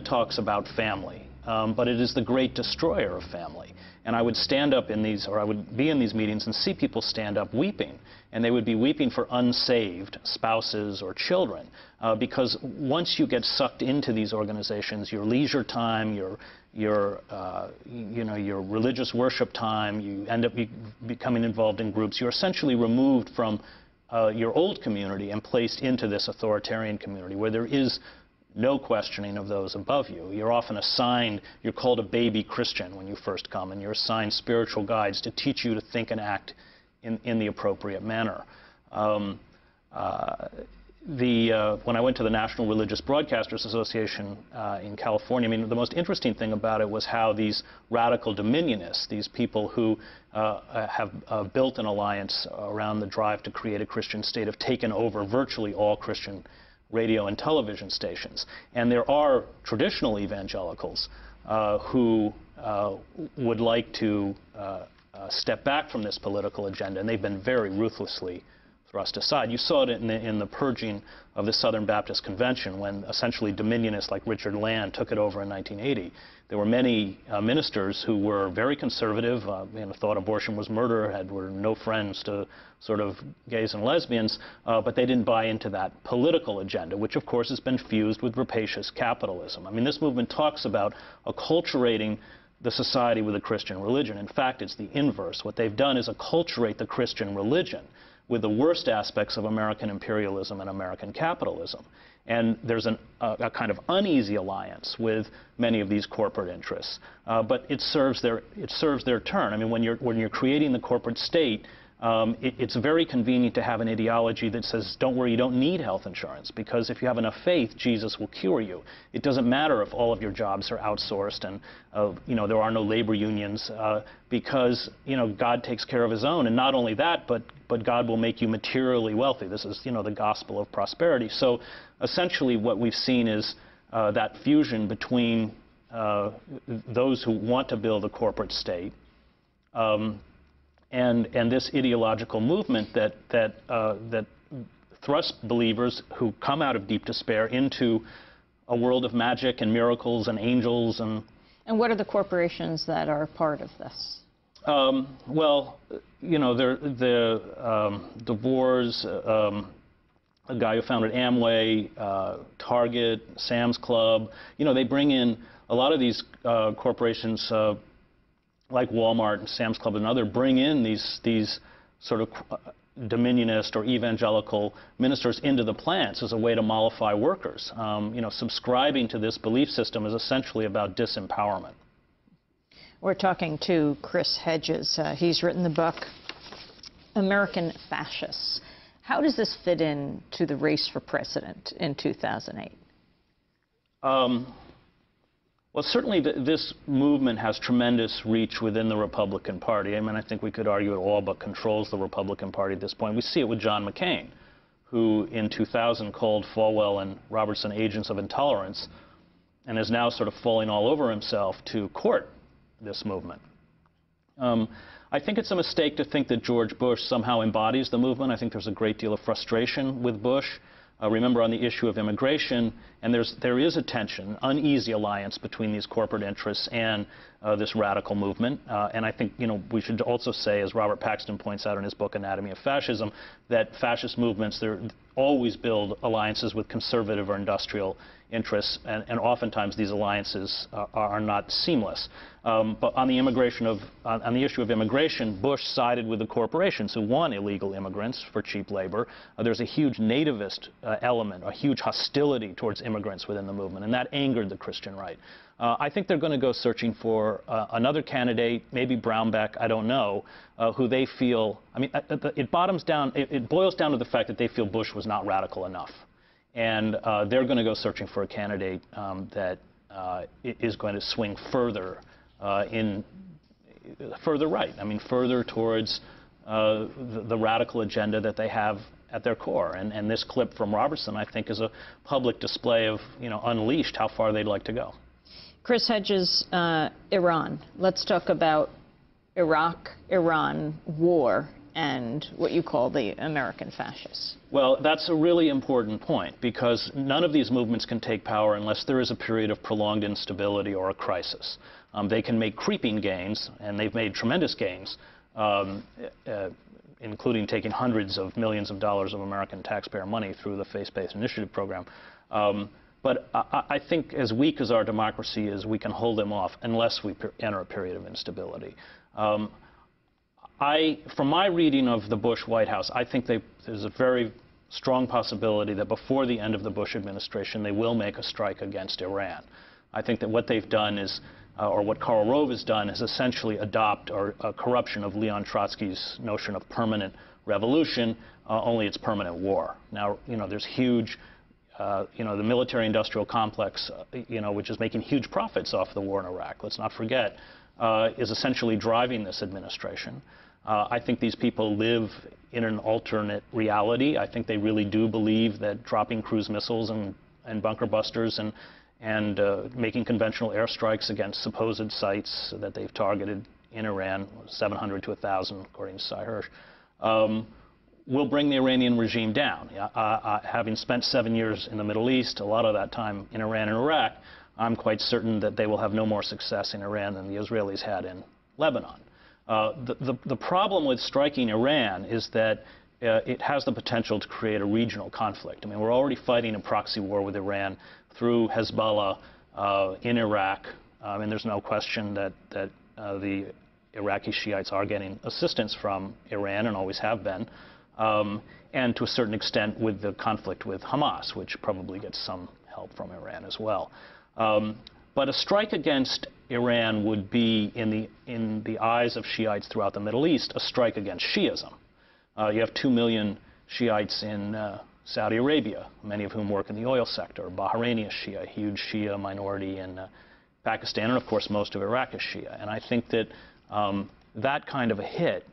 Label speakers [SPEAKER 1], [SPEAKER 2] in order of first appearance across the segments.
[SPEAKER 1] movement talks about family, but it is the great destroyer of family. And I would stand up in these, or I would be in these meetings and see people stand up weeping. And they would be weeping for unsaved spouses or children. Because once you get sucked into these organizations, your leisure time, your religious worship time, you end up becoming involved in groups. You're essentially removed from your old community and placed into this authoritarian community where there is no questioning of those above you. You're often assigned, you're called a baby Christian when you first come, and you're assigned spiritual guides to teach you to think and act in the appropriate manner. When I went to the National Religious Broadcasters Association in California, I mean, the most interesting thing about it was how these radical dominionists, these people who have built an alliance around the drive to create a Christian state, have taken over virtually all Christian radio and television stations. And there are traditional evangelicals who would like to step back from this political agenda, and they've been very ruthlessly thrust aside. You saw it in the purging of the Southern Baptist Convention when essentially dominionists like Richard Land took it over in 1980. There were many ministers who were very conservative, thought abortion was murder, were no friends to sort of gays and lesbians, but they didn't buy into that political agenda, which of course has been fused with rapacious capitalism. I mean, this movement talks about acculturating the society with a Christian religion. In fact, it's the inverse. What they've done is acculturate the Christian religion with the worst aspects of American imperialism and American capitalism. And there's a kind of uneasy alliance with many of these corporate interests, but it serves their turn. I mean, when you're creating the corporate state, it's very convenient to have an ideology that says, don't worry, you don't need health insurance, because if you have enough faith, Jesus will cure you. It doesn't matter if all of your jobs are outsourced and there are no labor unions, because God takes care of his own. And not only that, but God will make you materially wealthy. This is the gospel of prosperity. So essentially what we've seen is that fusion between those who want to build a corporate state and this ideological movement that thrusts believers who come out of deep despair into a world of magic and miracles and angels. And
[SPEAKER 2] what are the corporations that are part of this?
[SPEAKER 1] Well, the DeVore's, a guy who founded Amway, Target, Sam's Club, they bring in a lot of these corporations like Walmart and Sam's Club and other, bring in these sort of dominionist or evangelical ministers into the plants as a way to mollify workers. Subscribing to this belief system is essentially about disempowerment.
[SPEAKER 2] We're talking to Chris Hedges. He's written the book American Fascists. How does this fit in to the race for president in 2008?
[SPEAKER 1] Well, certainly this movement has tremendous reach within the Republican Party. I mean, I think we could argue it all but controls the Republican Party at this point. We see it with John McCain, who in 2000 called Falwell and Robertson agents of intolerance and is now sort of falling all over himself to court this movement. I think it's a mistake to think that George Bush somehow embodies the movement. I think there's a great deal of frustration with Bush. Remember, on the issue of immigration, and there is a tension, uneasy alliance between these corporate interests and this radical movement. And I think we should also say, as Robert Paxton points out in his book Anatomy of Fascism, that fascist movements always build alliances with conservative or industrial interests, and oftentimes these alliances are not seamless. But on the issue of immigration, Bush sided with the corporations who want illegal immigrants for cheap labor. There's a huge nativist element, a huge hostility towards immigrants within the movement, and that angered the Christian right. I think they're going to go searching for another candidate, maybe Brownback, I don't know, who they feel. I mean, it boils down to the fact that they feel Bush was not radical enough. And they're going to go searching for a candidate that is going to swing further further right. I mean, further towards the radical agenda that they have at their core. And this clip from Robertson, I think, is a public display of, unleashed how far they'd like to go.
[SPEAKER 2] Chris Hedges, Iran. Let's talk about Iraq-Iran war and what you call the American fascists?
[SPEAKER 1] Well, that's a really important point, because none of these movements can take power unless there is a period of prolonged instability or a crisis. They can make creeping gains, and they've made tremendous gains, including taking hundreds of millions of dollars of American taxpayer money through the Faith-Based Initiative program. But I think as weak as our democracy is, we can hold them off unless we enter a period of instability. From my reading of the Bush White House, I think there's a very strong possibility that before the end of the Bush administration, they will make a strike against Iran. I think that what they've done is, or what Karl Rove has done, is essentially adopt a corruption of Leon Trotsky's notion of permanent revolution, only it's permanent war. Now, there's huge, the military-industrial complex, which is making huge profits off the war in Iraq, let's not forget, is essentially driving this administration. I think these people live in an alternate reality. I think they really do believe that dropping cruise missiles and bunker busters and making conventional airstrikes against supposed sites that they've targeted in Iran, 700 to 1,000, according to Sy Hersh, will bring the Iranian regime down. Having spent 7 years in the Middle East, a lot of that time in Iran and Iraq, I'm quite certain that they will have no more success in Iran than the Israelis had in Lebanon. The problem with striking Iran is that it has the potential to create a regional conflict. I mean, we're already fighting a proxy war with Iran through Hezbollah in Iraq, and there's no question that the Iraqi Shiites are getting assistance from Iran and always have been, and to a certain extent with the conflict with Hamas, which probably gets some help from Iran as well. But a strike against Iran would be, in the eyes of Shiites throughout the Middle East, a strike against Shiism. You have 2 million Shiites in Saudi Arabia, many of whom work in the oil sector. Bahraini is Shia, a huge Shia minority in Pakistan, and of course most of Iraq is Shia. And I think that that kind of a hit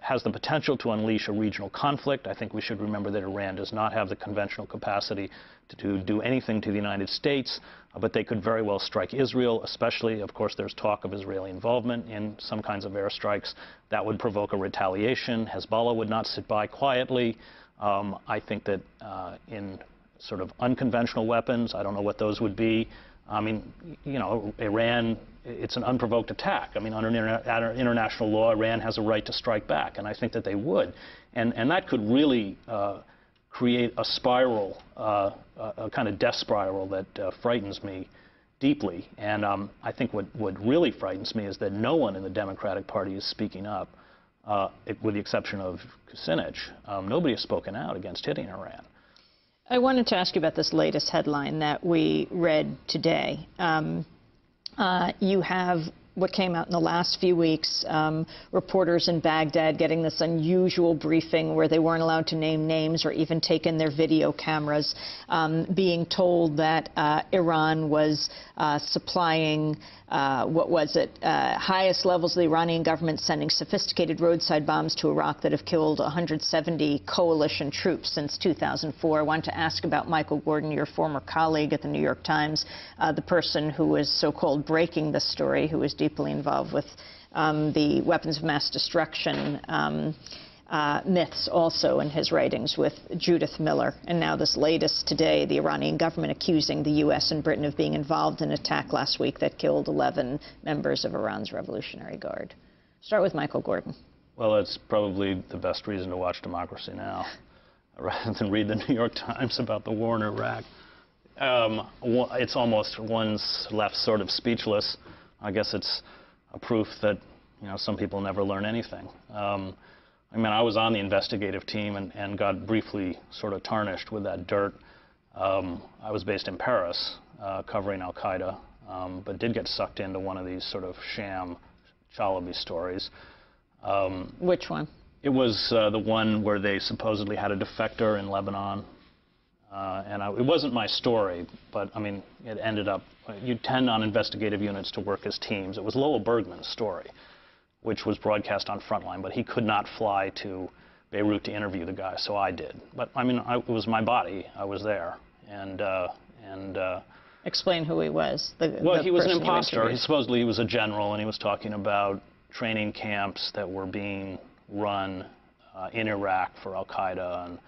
[SPEAKER 1] has the potential to unleash a regional conflict. I think we should remember that Iran does not have the conventional capacity to do anything to the United States, but they could very well strike Israel, especially, of course, there's talk of Israeli involvement in some kinds of airstrikes. That would provoke a retaliation. Hezbollah would not sit by quietly. I think that in sort of unconventional weapons, I don't know what those would be. I mean, Iran, it's an unprovoked attack. I mean, under international law, Iran has a right to strike back, and I think that they would. And that could really create a spiral, a kind of death spiral that frightens me deeply. And I think what really frightens me is that no one in the Democratic Party is speaking up, with the exception of Kucinich. Nobody has spoken out against hitting Iran.
[SPEAKER 2] I wanted to ask you about this latest headline that we read today. You have what came out in the last few weeks, reporters in Baghdad getting this unusual briefing where they weren't allowed to name names or even take in their video cameras, being told that Iran was supplying, highest levels of the Iranian government sending sophisticated roadside bombs to Iraq that have killed 170 coalition troops since 2004. I want to ask about Michael Gordon, your former colleague at the New York Times, the person who was so-called breaking the story, who was deeply involved with the weapons of mass destruction myths also in his writings with Judith Miller. And now this latest today, the Iranian government accusing the U.S. and Britain of being involved in an attack last week that killed 11 members of Iran's Revolutionary Guard. Start with Michael Gordon.
[SPEAKER 1] Well, it's probably the best reason to watch Democracy Now! Rather than read the New York Times about the war in Iraq. It's almost one's left sort of speechless. I guess it's a proof that, some people never learn anything. I mean, I was on the investigative team and got briefly sort of tarnished with that dirt. I was based in Paris covering al-Qaeda, but did get sucked into one of these sort of sham Chalabi stories.
[SPEAKER 2] Which one?
[SPEAKER 1] It was the one where they supposedly had a defector in Lebanon. It wasn't my story, but, I mean, it ended up, you tend on investigative units to work as teams. It was Lowell Bergman's story, which was broadcast on Frontline, but he could not fly to Beirut to interview the guy, so I did. But, I mean, it was my body. I was there.
[SPEAKER 2] Explain who he was.
[SPEAKER 1] Well, he was an imposter. Supposedly he was a general, and he was talking about training camps that were being run in Iraq for Al-Qaeda, and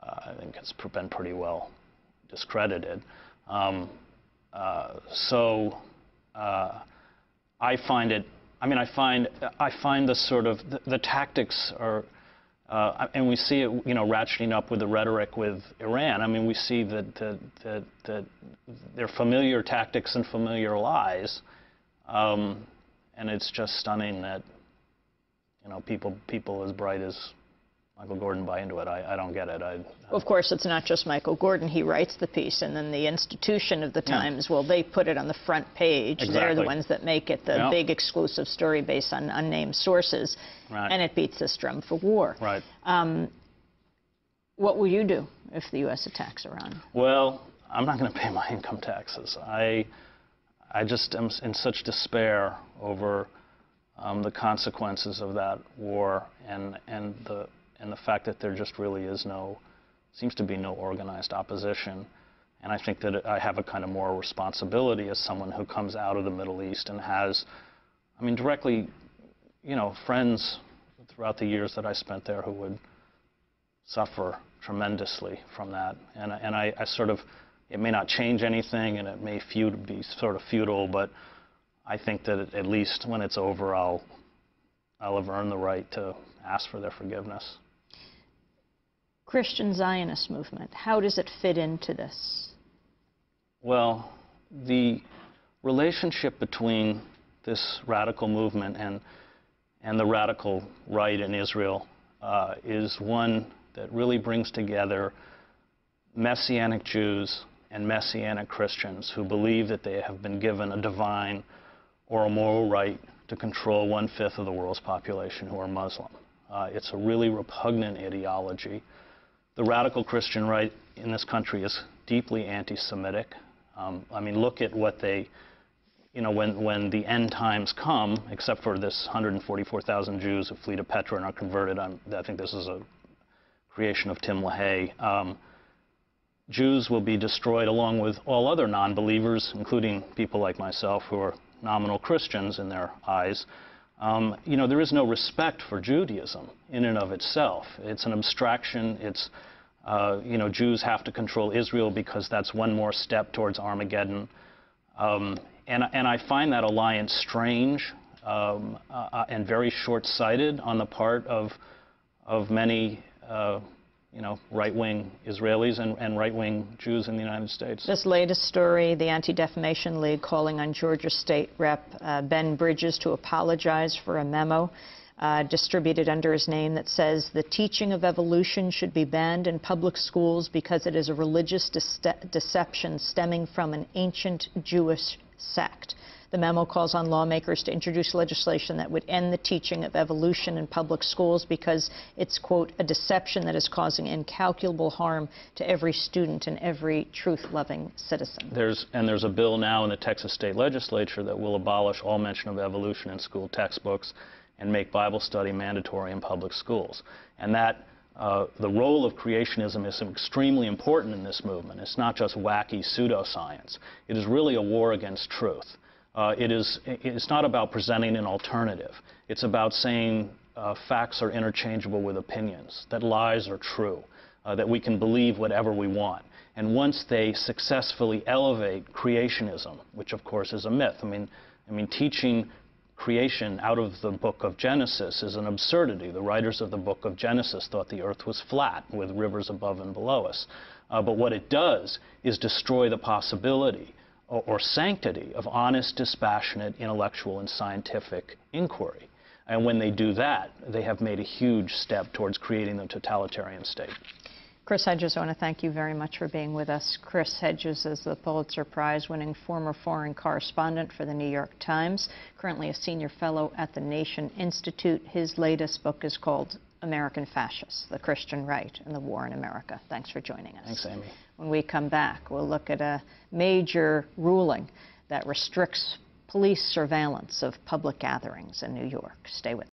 [SPEAKER 1] I think it's been pretty well discredited. So I find it. I mean, I find the sort of the tactics are. And we see it, ratcheting up with the rhetoric with Iran. I mean, we see that they're familiar tactics and familiar lies, and it's just stunning that people as bright as Michael Gordon buy into it. I don't get it.
[SPEAKER 2] Of course, it's not just Michael Gordon. He writes the piece, and then the institution of the Times, well, they put it on the front page.
[SPEAKER 1] Exactly.
[SPEAKER 2] They're the ones that make it the big exclusive story based on unnamed sources,
[SPEAKER 1] right.
[SPEAKER 2] And it beats this drum for war.
[SPEAKER 1] Right.
[SPEAKER 2] What will you do if the U.S. attacks Iran?
[SPEAKER 1] Well, I'm not going to pay my income taxes. I just am in such despair over the consequences of that war and the fact that there just really seems to be no organized opposition. And I think that I have a kind of moral responsibility as someone who comes out of the Middle East and has, I mean, directly, friends throughout the years that I spent there who would suffer tremendously from that. And I sort of, it may not change anything and it may be sort of futile, but I think that at least when it's over, I'll have earned the right to ask for their forgiveness.
[SPEAKER 2] Christian Zionist movement, how does it fit into this?
[SPEAKER 1] Well, the relationship between this radical movement and the radical right in Israel is one that really brings together Messianic Jews and Messianic Christians who believe that they have been given a divine or a moral right to control 1/5 of the world's population who are Muslim. It's a really repugnant ideology. The radical Christian right in this country is deeply anti-Semitic. I mean, look at what they, when the end times come, except for this 144,000 Jews who flee to Petra and are converted, I think this is a creation of Tim LaHaye. Jews will be destroyed along with all other non-believers, including people like myself who are nominal Christians in their eyes. There is no respect for Judaism in and of itself. It's an abstraction. It's, Jews have to control Israel because that's one more step towards Armageddon. And I find that alliance strange and very short-sighted on the part of many, right-wing Israelis and right-wing Jews in the United States.
[SPEAKER 2] This latest story, the Anti-Defamation League calling on Georgia State Rep. Ben Bridges to apologize for a memo distributed under his name that says the teaching of evolution should be banned in public schools because it is a religious deception stemming from an ancient Jewish sect. The memo calls on lawmakers to introduce legislation that would end the teaching of evolution in public schools because it's, quote, a deception that is causing incalculable harm to every student and every truth-loving citizen.
[SPEAKER 1] There's a bill now in the Texas State Legislature that will abolish all mention of evolution in school textbooks and make Bible study mandatory in public schools. And that the role of creationism is extremely important in this movement. It's not just wacky pseudoscience. It is really a war against truth. It's not about presenting an alternative. It's about saying facts are interchangeable with opinions, that lies are true, that we can believe whatever we want. And once they successfully elevate creationism, which of course is a myth, I mean teaching creation out of the book of Genesis is an absurdity. The writers of the book of Genesis thought the earth was flat with rivers above and below us. But what it does is destroy the possibility or sanctity of honest, dispassionate, intellectual, and scientific inquiry. And when they do that, they have made a huge step towards creating the totalitarian state.
[SPEAKER 2] Chris Hedges, I want to thank you very much for being with us. Chris Hedges is the Pulitzer Prize-winning former foreign correspondent for the New York Times, currently a senior fellow at the Nation Institute. His latest book is called American Fascists, the Christian Right and the War in America. Thanks for joining us.
[SPEAKER 1] Thanks, Amy.
[SPEAKER 2] When we come back, we'll look at a major ruling that restricts police surveillance of public gatherings in New York. Stay with us.